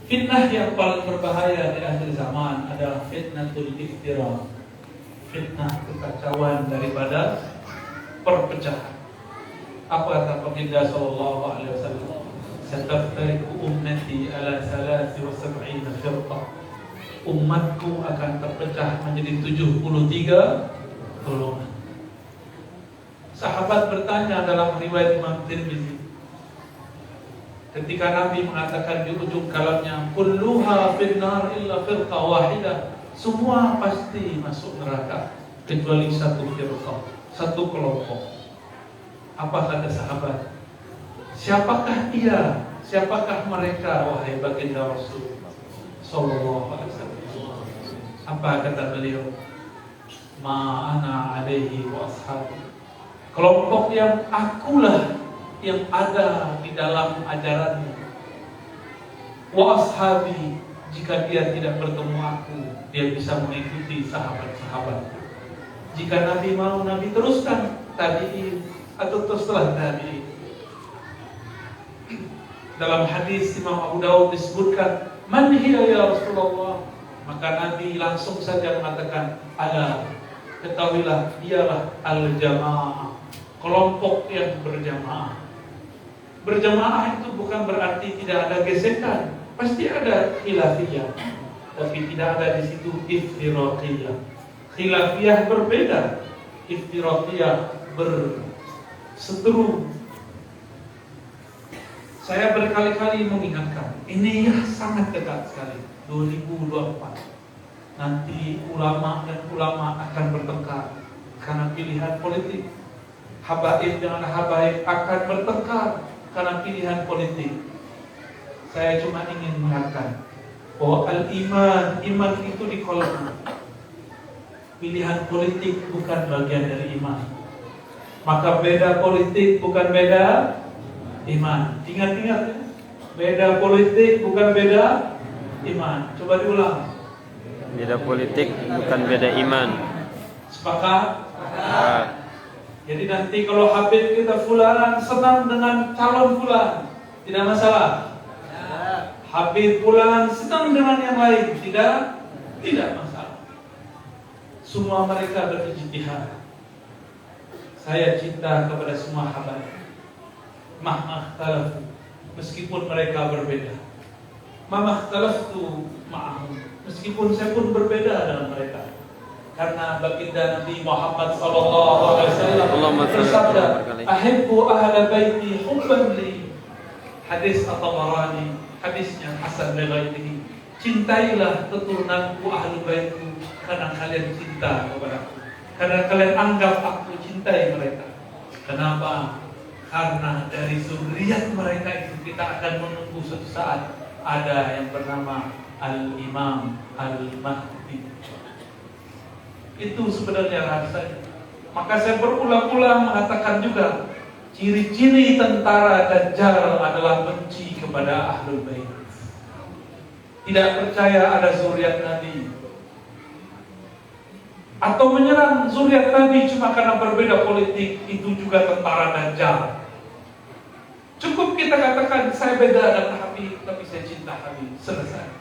Fitnah yang paling berbahaya di akhir zaman adalah fitnatul iftira, fitnah kekacauan daripada perpecahan. Apa kata baginda sallallahu alaihi wasallam? Sataftariqu ummati ala 73 firqah. Umatku akan terpecah menjadi 73 golongan. Sahabat bertanya dalam riwayat Imam Tirmizi, ketika Nabi mengatakan di ujung kalamnya, kulluha finnar illa firqah wahidah, semua pasti masuk neraka kecuali satu firqah, satu kelompok. Apa kata sahabat? Siapakah ia? Siapakah mereka, wahai baginda Rasul sallallahu alaihi wasallam? Apa kata beliau? Ma ana alaihi wa ashabi. Kelompok yang akulah yang ada di dalam ajarannya. Wa ashabi, jika dia tidak bertemu aku, dia bisa mengikuti sahabat-sahabat. Jika Nabi mau, Nabi teruskan tabi'in atau setelah tabi'in. Dalam hadis Imam Abu Dawud disebutkan, man hiya ya Rasulullah, maka Nabi langsung saja mengatakan, ala, ketahuilah dialah al-jamaah, kelompok yang berjamaah. Berjamaah itu bukan berarti tidak ada gesekan, pasti ada khilafiyah, tapi tidak ada di situ iftiraqiyah. Khilafiyah berbeda, iftiraqiyah berseteru. Saya berkali-kali mengingatkan, ini sangat dekat sekali, 2024. Nanti ulama dan ulama akan bertengkar karena pilihan politik. Habaib dengan habaib akan bertengkar karena pilihan politik. Saya cuma ingin mengatakan bahwa iman itu di kolom. Pilihan politik bukan bagian dari iman. Maka beda politik bukan beda iman. Ingat-ingat ya. Beda politik bukan beda iman. Coba diulang. Beda politik bukan beda iman. Sepakat? Jadi nanti kalau Habib kita fulan senang dengan calon fulan, tidak masalah. Habib fulan senang dengan yang lain, tidak masalah. Semua mereka berijtihad. Saya cinta kepada semua habaib. Mahmakhtalafu, meskipun mereka berbeda. Mahmakhtalafu ma'ahum, meskipun saya pun berbeda dengan mereka. Karena baginda Nabi Muhammad sallallahu alaihi wasallam bersabda, "Ahibbu ahla baiti hubban li." Hadis At-Tabarani, hadisnya hasan li ghairihi. Cintailah keturunanku ahlu baitku karena kalian cinta kepadaku. Karena kalian anggap aku cintai mereka. Kenapa? Karena dari zuriat mereka itu kita akan menunggu suatu saat ada yang bernama Al-Imam Al-Mahdi. Itu sebenarnya rahasianya. Maka saya berulang-ulang mengatakan juga, ciri-ciri tentara Dajjal adalah benci kepada Ahlul Bait. Tidak percaya ada zuriat Nabi. Atau menyerang zuriat Nabi cuma karena berbeda politik, itu juga tentara Dajjal. Cukup kita katakan, saya beda dengan Habib, tapi saya cinta Habib. Selesai.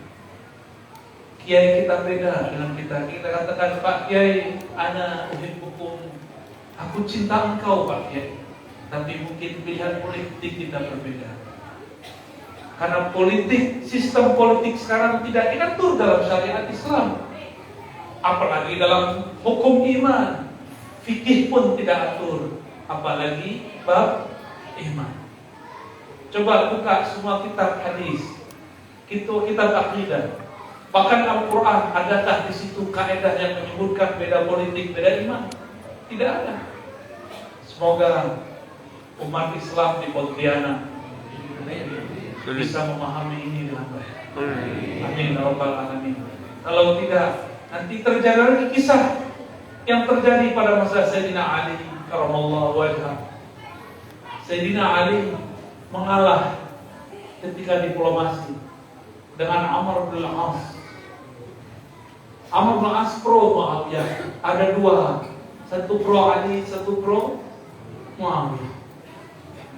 Kiai kita beda dengan kita katakan, Pak Kiai, ana uhibbukum, aku cinta engkau Pak Kiai. Tapi mungkin pilihan politik kita berbeda. Karena politik, sistem politik sekarang tidak diatur dalam syariat Islam. Apalagi dalam hukum iman. Fikih pun tidak atur, apalagi bab iman. Coba buka semua kitab hadis, kitab akidah. Bahkan Al-Quran, adakah di situ kaidah yang menyebutkan beda politik, beda iman? Tidak ada. Semoga umat Islam di Pontianak bisa memahami ini dengan baik. Amin ya rabbal alamin. Kalau tidak, nanti terjadi lagi kisah yang terjadi pada masa Sayyidina Ali karamallahu wajhah. Sayyidina Ali mengalah ketika diplomasi dengan Amr bin As. Amr bin As pro Muawiyah. Ada dua, satu pro Ali, satu pro Muawiyah.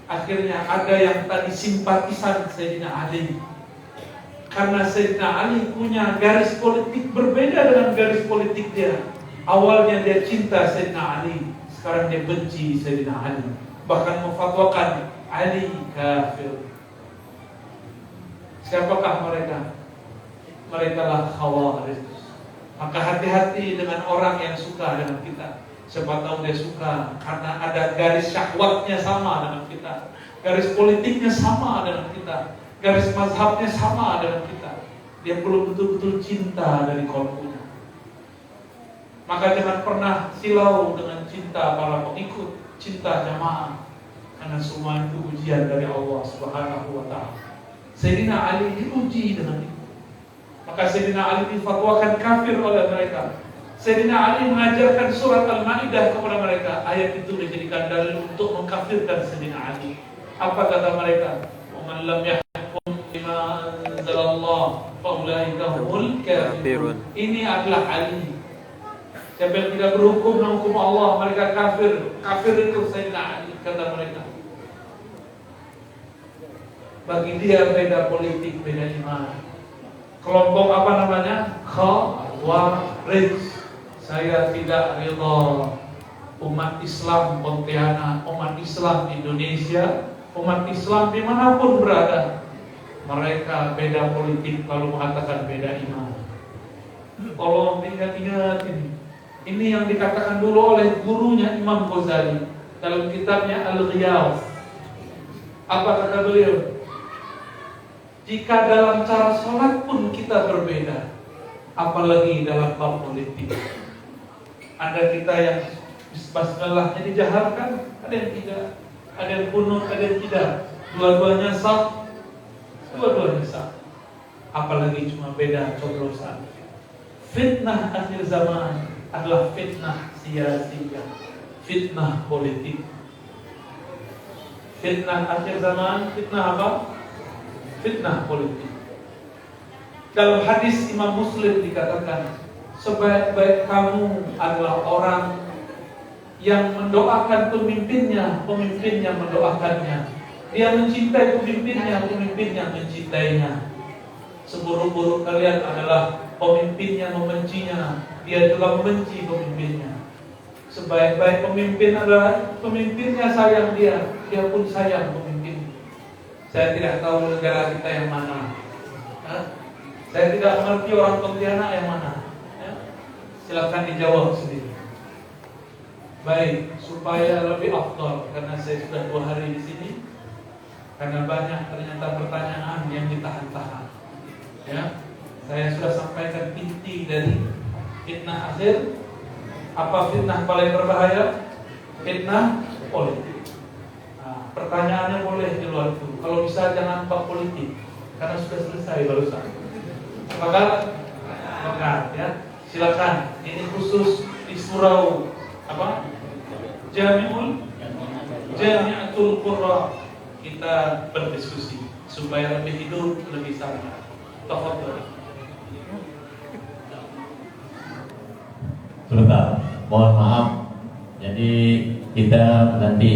Akhirnya ada yang tadi simpatisan Sayyidina Ali Karena Sayyidina Ali punya garis politik berbeda dengan garis politik dia. Awalnya dia cinta Sayyidina Ali, sekarang dia benci Sayyidina Ali. Bahkan memfatwakan Ali kafir. Siapakah mereka? Mereka lah Khawarij. Maka hati-hati dengan orang yang suka dengan kita. Siapa tahu dia suka karena ada garis syahwatnya sama dengan kita, garis politiknya sama dengan kita, garis mazhabnya sama dengan kita. Dia belum betul-betul cinta dari kelompoknya. Maka jangan pernah silau dengan cinta para pengikut, cinta jamaah, karena semua itu ujian dari Allah Subhanahu wa ta'ala. Sayyidina Ali diuji dengan itu. Maka Sayyidina Ali difatwakan kafir oleh mereka. Sayyidina Ali mengajarkan surat Al-Maidah kepada mereka. Ayat itu dijadikan dalil untuk mengkafirkan Sayyidina Ali. Apa kata mereka? "Man lam yahkum bima anzalallah fa ulaika humul kafirun." Ini adalah Ali. Siapa yang tidak berhukum dengan hukum Allah, mereka kafir. Kafir itu Sayyidina Ali, kata mereka. Bagi dia beda politik, beda iman. Kelompok apa namanya? Khawarij. Saya tidak ridha umat Islam Pontianak, umat Islam Indonesia, umat Islam dimanapun berada, mereka beda politik lalu mengatakan beda iman. Tolong ingat-ingat ini. Ini yang dikatakan dulu oleh gurunya Imam Ghazali dalam kitabnya Al-Ghiyas. Apa kata beliau? Jika dalam cara sholat pun kita berbeda, apalagi dalam bab politik. Ada kita yang basmalahnya dijaharkan, ada yang tidak, ada yang kunut, ada yang tidak. Dua-duanya sah, dua-duanya sah. Apalagi cuma beda coblosan. Fitnah akhir zaman adalah fitnah sia-sia, fitnah politik. Fitnah akhir zaman, fitnah apa? Fitnah politik. Dalam hadis Imam Muslim dikatakan, sebaik-baik kamu adalah orang yang mendoakan pemimpinnya, pemimpinnya mendoakannya. Dia mencintai pemimpinnya, pemimpinnya mencintainya. Seburuk-buruk kalian adalah pemimpinnya membencinya, dia juga membenci pemimpinnya. Sebaik-baik pemimpin adalah pemimpinnya sayang dia, dia pun sayang pemimpin. Saya tidak tahu negara kita yang mana. Saya tidak mengerti orang Pontianak yang mana. Silakan dijawab sendiri. Baik, supaya lebih afdal, karena saya sudah 2 hari di sini, karena banyak ternyata pertanyaan yang ditahan-tahan. Ya, saya sudah sampaikan inti dari fitnah akhir. Apa fitnah paling berbahaya? Fitnah politik. Nah, pertanyaannya boleh di luar itu. Kalau bisa jangan bab politik, karena sudah selesai barusan. Maka ya. Silakan, ini khusus di surau apa? Jami'atul Qurra. Kita berdiskusi supaya lebih hidup, lebih sama. Tafadhol. Sebentar, mohon maaf. Jadi kita nanti